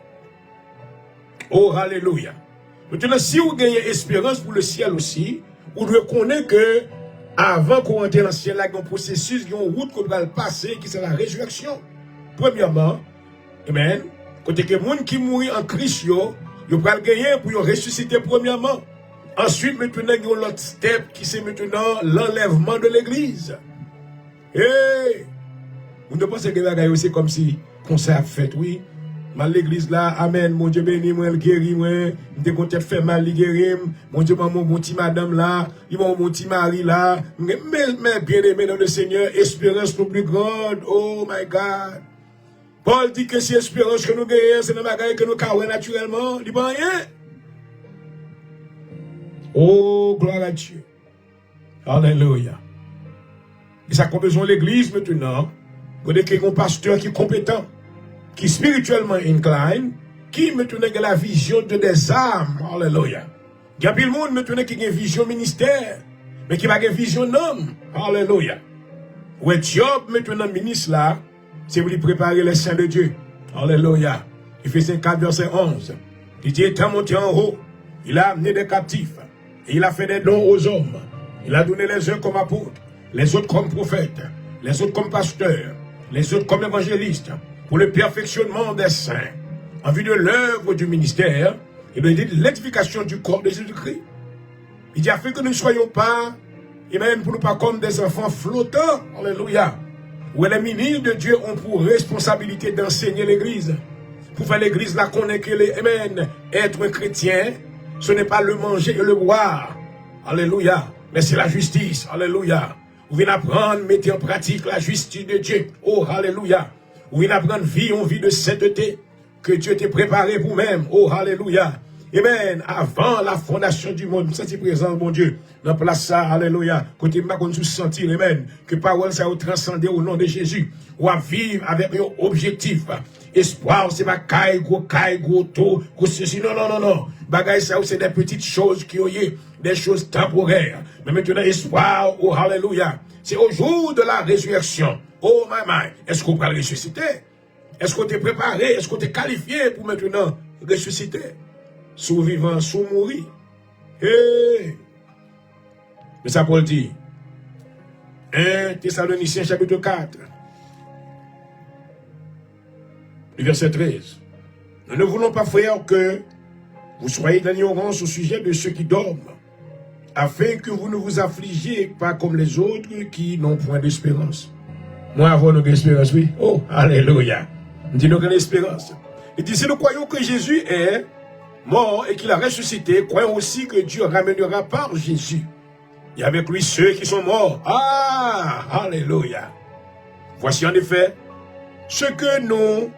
Speaker 1: Oh, alléluia. Maintenant, si vous gagnez espérance pour le ciel aussi, vous devez connaître que avant qu'on entre dans le ciel, il y a un processus, il y a une route qu'on va passer, qui c'est la résurrection. Premièrement, amen, côté que les gens qui mourent en Christ, ils vont gagner pour ressusciter premièrement. Ensuite, maintenant, il y a l'autre step qui c'est maintenant l'enlèvement de l'église. Hey! Vous ne pensez que c'est comme si qu'on s'est fait, oui. Mal l'église là, amen, mon Dieu béni, moi, le guéri, moi, je compte faire mal, le guéri, mon Dieu, mon petit madame là, mon petit mari là, mais bien aimé dans le Seigneur, espérance nous plus grande, oh my God. Paul dit que si espérance que nous gagnons, c'est dans la bagaille que nous carrons naturellement, il dit pas rien. Oh, gloire à Dieu. Alléluia. Et ça qu'on besoin de l'église maintenant, pour qu'il y ait un pasteur qui est compétent, qui spirituellement incline, qui maintenant a la vision de des âmes. Alléluia. Il y a plus de monde maintenant qui a une vision ministère, mais qui n'a pas une vision d'homme. Alléluia. Où est Job maintenant ministre là, c'est pour lui préparer les saints de Dieu. Alléluia. Éphésiens 4, verset 11. Il dit, étant monté en haut, il a amené des captifs, et il a fait des dons aux hommes. Il a donné les uns comme apôtres, les autres comme prophètes, les autres comme pasteurs, les autres comme évangélistes, pour le perfectionnement des saints, en vue de l'œuvre du ministère et de l'édification du corps de Jésus-Christ. Il dit afin que nous ne soyons pas, et même pour nous pas comme des enfants flottants, alléluia, où les ministres de Dieu ont pour responsabilité d'enseigner l'église. Pour faire l'église là qu'on est que les amen, être un chrétien, ce n'est pas le manger et le boire, alléluia, mais c'est la justice, alléluia. Vous venez apprendre, mettez en pratique la justice de Dieu, oh alléluia. Vous venez apprendre vie en vie de sainteté que Dieu t'a préparé vous-même, oh alléluia. Amen. Avant la fondation du monde, ça c'est présent, mon Dieu. Dans place ça, alléluia. Côté ma qu'on se sentir, amen. Que parole ça a transcendé au nom de Jésus. Ou à vivre avec un objectif. Espoir, c'est pas caille, gros taux, gros ceci. Non, non, non, non. Bagaille ça, c'est des petites choses qui ont des choses temporaires. Mais maintenant, espoir, oh alléluia. C'est au jour de la résurrection. Oh my. Est-ce qu'on va ressusciter? Est-ce qu'on t'est préparé? Est-ce qu'on t'est qualifié pour maintenant ressusciter? Sous vivant, sous mourir. Hey. Mais ça Paul dit. 1 Thessaloniciens chapitre 4. Le verset 13. Nous ne voulons pas, frères, que vous soyez dans l'ignorance au sujet de ceux qui dorment, afin que vous ne vous affligiez pas comme les autres qui n'ont point d'espérance. Moi, avoir notre espérance, oui. Oh, alléluia. Dis nous espérance. Il dit, si nous croyons que Jésus est mort et qu'il a ressuscité, croyons aussi que Dieu ramènera par Jésus. Et avec lui ceux qui sont morts. Ah, alléluia. Voici en effet ce que nous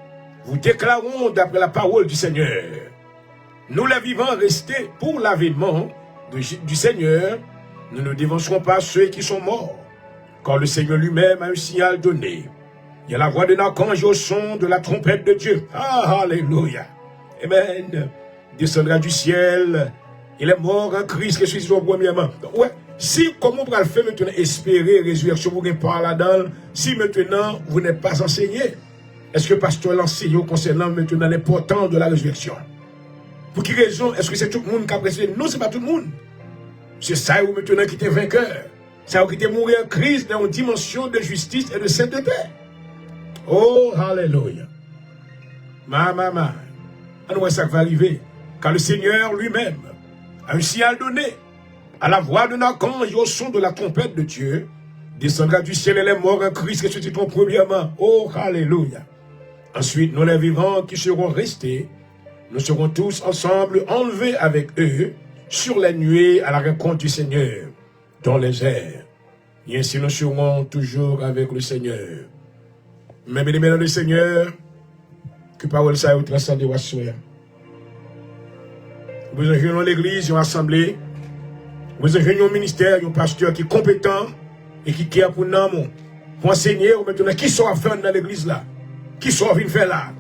Speaker 1: vous déclarons d'après la parole du Seigneur. Nous les vivants restés pour l'avènement du Seigneur, nous ne dévancerons pas ceux qui sont morts, car le Seigneur lui-même a un signal donné. Il y a la voix d'un archange au son de la trompette de Dieu. Ah, alléluia. Amen. Descendra du ciel. Il est mort en Christ, ressuscité premièrement. Ouais. Si, comment on va le faire maintenant, espérer résurrection, vous n'êtes pas là-dedans, si maintenant vous n'êtes pas enseigné, est-ce que pasteur l'enseigne concernant maintenant l'importance de la résurrection? Pour quelle raison? Est-ce que c'est tout le monde qui a pressé? Non, ce n'est pas tout le monde. C'est ça où maintenant qui était vainqueur. Ça où qui était mourir en Christ dans une dimension de justice et de sainteté. Oh, alléluia. Ma. Alors, ça va arriver. Car le Seigneur lui-même a un signal donné. À la voix d'un archange et au son de la trompette de Dieu, descendra du ciel et les morts en Christ ressusciteront premièrement. Oh, alléluia. Ensuite, nous les vivants qui seront restés, nous serons tous ensemble enlevés avec eux sur les nuées à la rencontre du Seigneur dans les airs. Et ainsi nous serons toujours avec le Seigneur. Mais bien aimés dans le Seigneur, que parole ça ait transcendé ou assuré. Vous avez dans l'église, une assemblée. Vous avez un ministère, un pasteur qui est compétent et qui care pour nous. Pour enseigner, maintenant, qui sont faire dans l'église là? Qui sont venus faire là?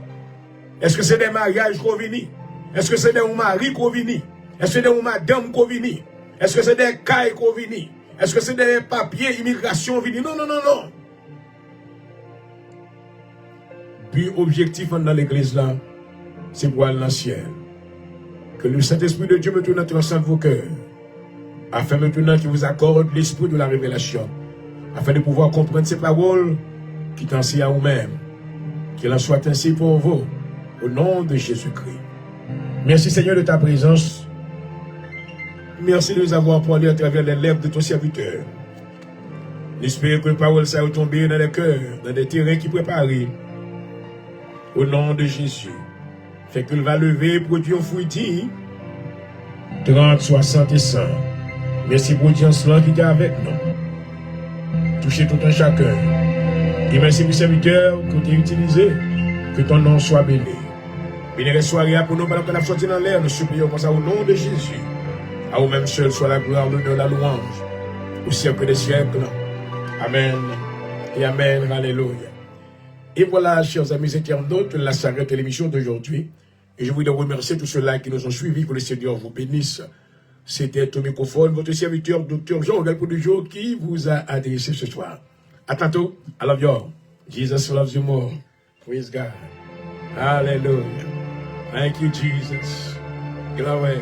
Speaker 1: Est-ce que c'est des mariages qu'on viennent? Est-ce que c'est des maris qui viennent? Est-ce que c'est des madames qui viennent? Est-ce que c'est des cailles qui viennent? Est-ce que c'est des papiers, immigration qui viennent? Non, non, non, non. Puis, objectif dans l'église là, c'est pour aller dans le ciel. Que le Saint-Esprit de Dieu maintenant transcende vos cœurs. Afin maintenant qu'il vous accorde l'esprit de la révélation. Afin de pouvoir comprendre ces paroles qui t'enseignent à vous-même. Qu'il en soit ainsi pour vous. Au nom de Jésus-Christ. Merci Seigneur de ta présence. Merci de nous avoir parlé à travers les lèvres de ton serviteur. J'espère que la parole ça va tomber dans les cœurs, dans des terrains qui préparent. Au nom de Jésus. Fait qu'il va lever, produire un fruit 30, 60 et 100. Merci pour l'audience qui était avec nous. Touchez tout un chacun. Et merci pour les serviteurs que tu as utilisés. Que ton nom soit béni. Béni les soirées pour nous, pendant qu'on a sorti dans l'air, nous supplions comme ça au nom de Jésus. À vous-même seul soit la gloire, l'honneur, la louange. Au siècle des siècles. Amen. Et amen. Alléluia. Et voilà, chers amis internautes, la s'arrête l'émission d'aujourd'hui. Et je voudrais remercier tous ceux-là qui nous ont suivis. Que le Seigneur vous bénisse. C'était au microphone, votre serviteur, Dr. Jean-Rogal Poudoujo, qui vous a adressé ce soir. À tantôt. I love you all. Jesus loves you more. Praise God. Hallelujah. Thank you, Jesus. Get away.